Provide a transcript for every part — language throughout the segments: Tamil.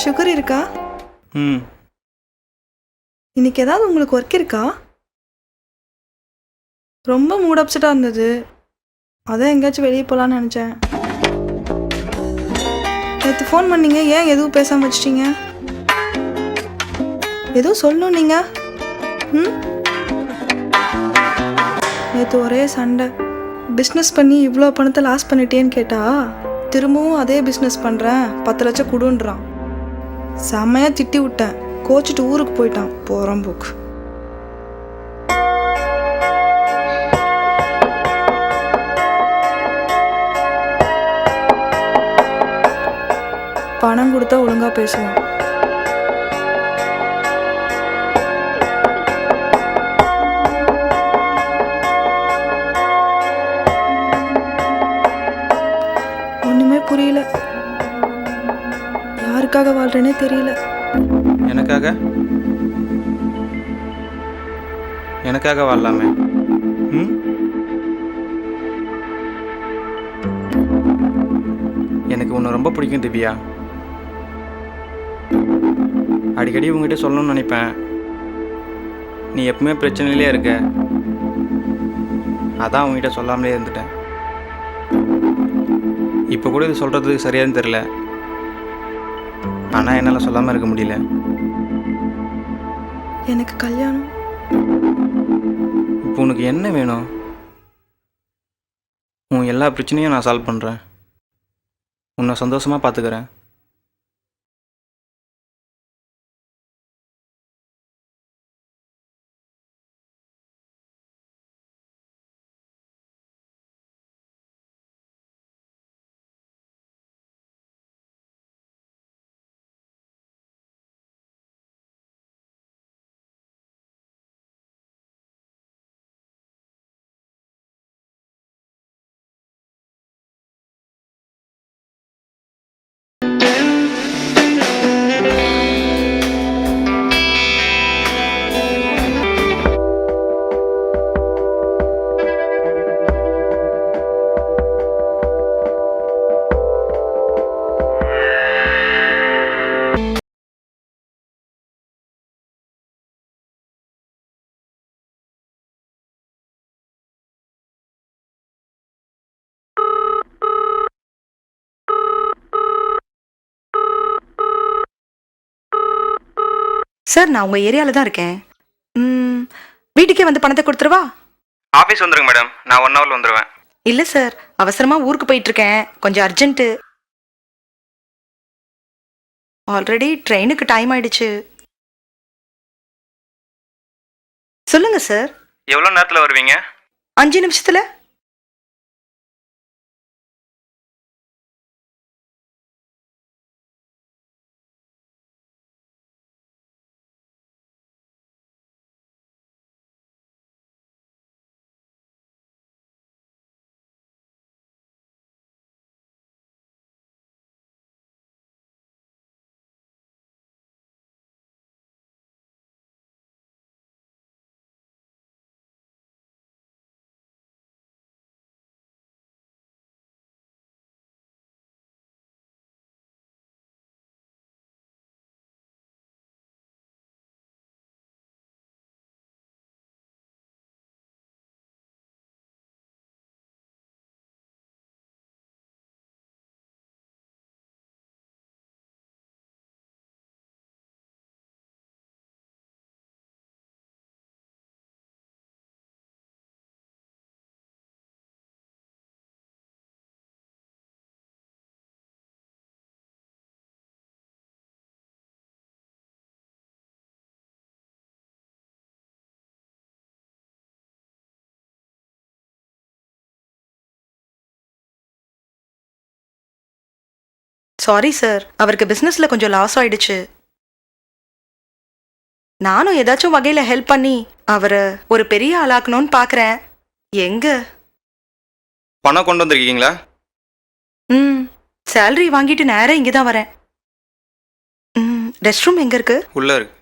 சுகர் இருக்கா? ம். இன்னைக்கு ஏதாவது உங்களுக்கு ஒர்க் இருக்கா? ரொம்ப மூட் அப்செட்டாக இருந்தது. அதான் எங்கேயாச்சும் வெளியே போகலான்னு நினச்சேன். நேற்று ஃபோன் பண்ணீங்க, ஏன் எதுவும் பேசாமல் வச்சிட்டீங்க? எதுவும் சொல்லணும் நீங்கள். ம், நேற்று ஒரே சண்டை. பிஸ்னஸ் பண்ணி இவ்வளோ பணத்தை லாஸ் பண்ணிட்டேன்னு கேட்டா, திரும்பவும் அதே பிஸ்னஸ் பண்ணுறேன் 10 லட்சம் கொடுன்றான். செம்மையாக திட்டி விட்டேன். கோச்சிட்டு ஊருக்கு போயிட்டான் போகிறம்போக்கு. பணம் கொடுத்தா ஒழுங்காக பேசுவான். ஒன்றுமே புரியல. யாருக்காக வாழ்றேனே தெரியல. எனக்காக வாழலாமே. ம். எனக்கு உன்னை ரொம்ப பிடிக்கும் திவ்யா. அடிக்கடி உங்ககிட்ட சொல்லணும்னு நினைப்பேன். நீ எப்பவுமே பிரச்சனையிலே இருக்க. அதான் உங்ககிட்ட சொல்லாமலே இருந்துட்டேன். இப்போ கூட இது சொல்கிறது சரியானு தெரில. ஆனால் என்னால் சொல்லாமல் இருக்க முடியல. எனக்கு கல்யாணம். இப்போ உனக்கு என்ன வேணும்? உன் எல்லா பிரச்சனையும் நான் சால்வ் பண்ணுறேன். உன்னை சந்தோஷமாக பார்த்துக்கிறேன். சார், நான் உங்கள் ஏரியாவில் தான் இருக்கேன். வீட்டுக்கே வந்து பணத்தை கொடுத்துருவா? ஆஃபீஸ் வந்துருங்க மேடம். நான் 1 ஹவரில் வந்துடுவேன். இல்லை சார், அவசரமாக ஊருக்கு போயிட்டுருக்கேன். கொஞ்சம் அர்ஜென்ட்டு. ஆல்ரெடி ட்ரெயினுக்கு டைம் ஆயிடுச்சு. சொல்லுங்க சார். எவ்வளோ நேரத்தில் வருவீங்க? 5 நிமிஷத்தில். சாரி சார், அவருக்கு பிஸ்னஸில் கொஞ்சம் லாஸ் ஆயிடுச்சு. நானும் ஏதாச்சும் வகையில் ஹெல்ப் பண்ணி அவரை ஒரு பெரிய ஆளாக்கணும்னு பார்க்குறேன். எங்க? பணம் கொண்டு வந்திருக்கீங்களா? சேலரி வாங்கிட்டு நேராக இங்கே தான் வரேன். ரெஸ்ட் ரூம் எங்கே இருக்கு? உள்ளே இருக்கு.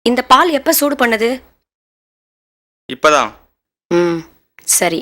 இந்த பால் எப்ப சூடு பண்ணது? இப்போதான். ம், சரி.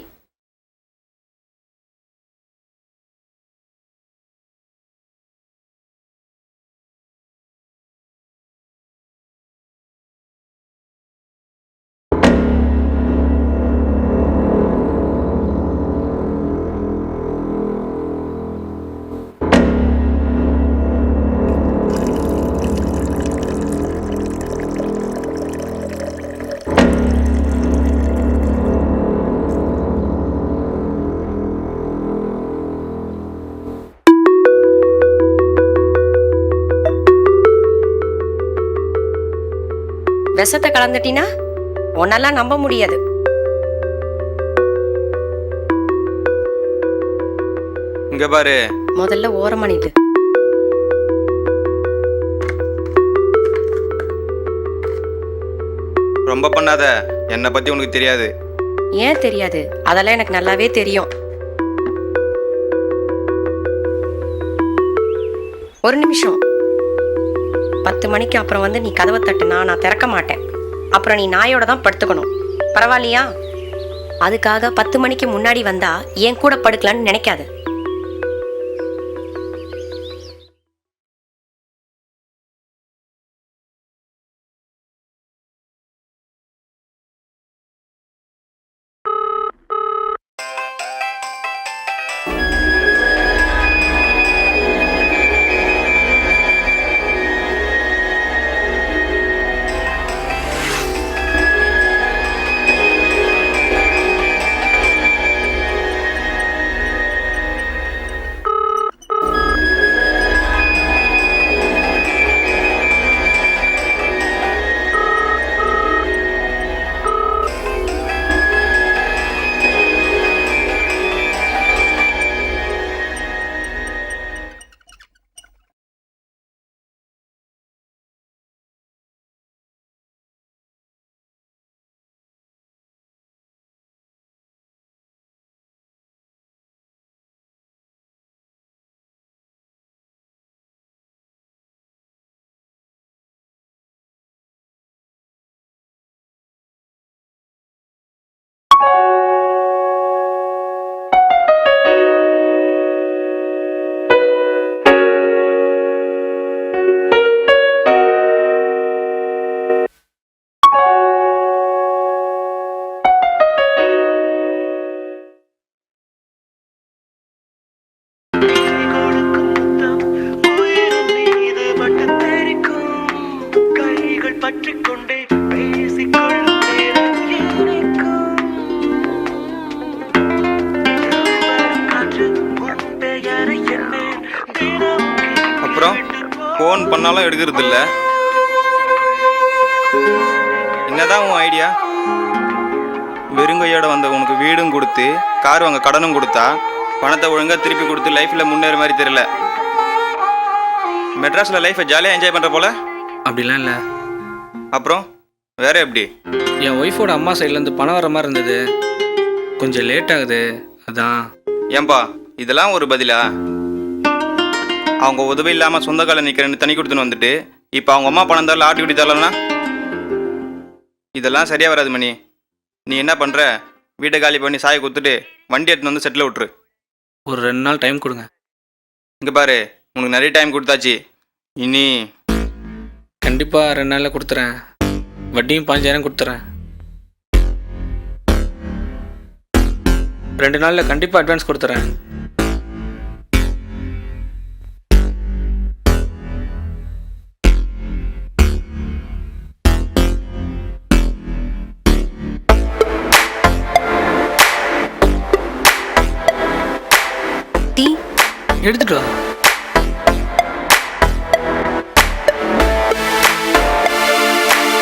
விஷத்தை கலந்துட்டினா உன்னெல்லாம் நம்ப முடியாது. இங்கே பாரு. முதல்ல ஓரமா நில்லு. ரொம்ப பண்ணாத. என்னை பற்றி உனக்கு தெரியாது. ஏன் தெரியாது? அதெல்லாம் எனக்கு நல்லாவே தெரியும். ஒரு நிமிஷம். 10 மணிக்கு அப்புறம் வந்து நீ கதவை தட்டுனா நான் திறக்க மாட்டேன். அப்புறம் நீ நாயோட தான் படுத்துக்கணும். பரவாயில்லையா? அதுக்காக 10 மணிக்கு முன்னாடி வந்தா என் கூட படுக்கலான்னு நினைக்காது. அப்புறம் ஃபோன் பண்ணாலும் எடுக்கிறது இல்லை. என்னதான் உன் ஐடியா? வெறுங்கையோட வந்த உனக்கு வீடும் கொடுத்து கார் வாங்க கடனும் கொடுத்தா பணத்தை ஒழுங்காக திருப்பி கொடுத்து லைஃப்பில் முன்னேற மாதிரி தெரியல. மெட்ராஸில் லைஃப்பை ஜாலியாக என்ஜாய் பண்ணுற போல? அப்படிலாம் இல்லை. அப்புறம் வேற எப்படி? என் ஒய்ஃபோட அம்மா சைட்லேருந்து பணம் வர மாதிரி இருந்தது. கொஞ்சம் லேட் ஆகுது, அதான். ஏன்பா இதெல்லாம் ஒரு பதிலா? அவங்க உதவி இல்லாமல் சொந்த காலம் நிற்கிறேன்னு தனி கொடுத்துன்னு வந்துட்டு இப்போ அவங்க அம்மா பணம் தரல ஆட்டி குடி தரலன்னா இதெல்லாம் சரியாக வராது மணி. நீ என்ன பண்ணுற? வீட்டை காலி பண்ணி சாயை கொடுத்துட்டு வண்டி எடுத்துன்னு வந்து செட்டில் விட்டுரு. ஒரு 2 நாள் டைம் கொடுங்க. இங்கே பாரு, உனக்கு நிறைய டைம் கொடுத்தாச்சு. இனி கண்டிப்பாக 2 நாளில் கொடுத்துறேன். வட்டியும் 15,000 கொடுத்துறேன். 2 நாளில் கண்டிப்பாக அட்வான்ஸ் கொடுத்துறேன். டீ எடுத்துட்டு வா.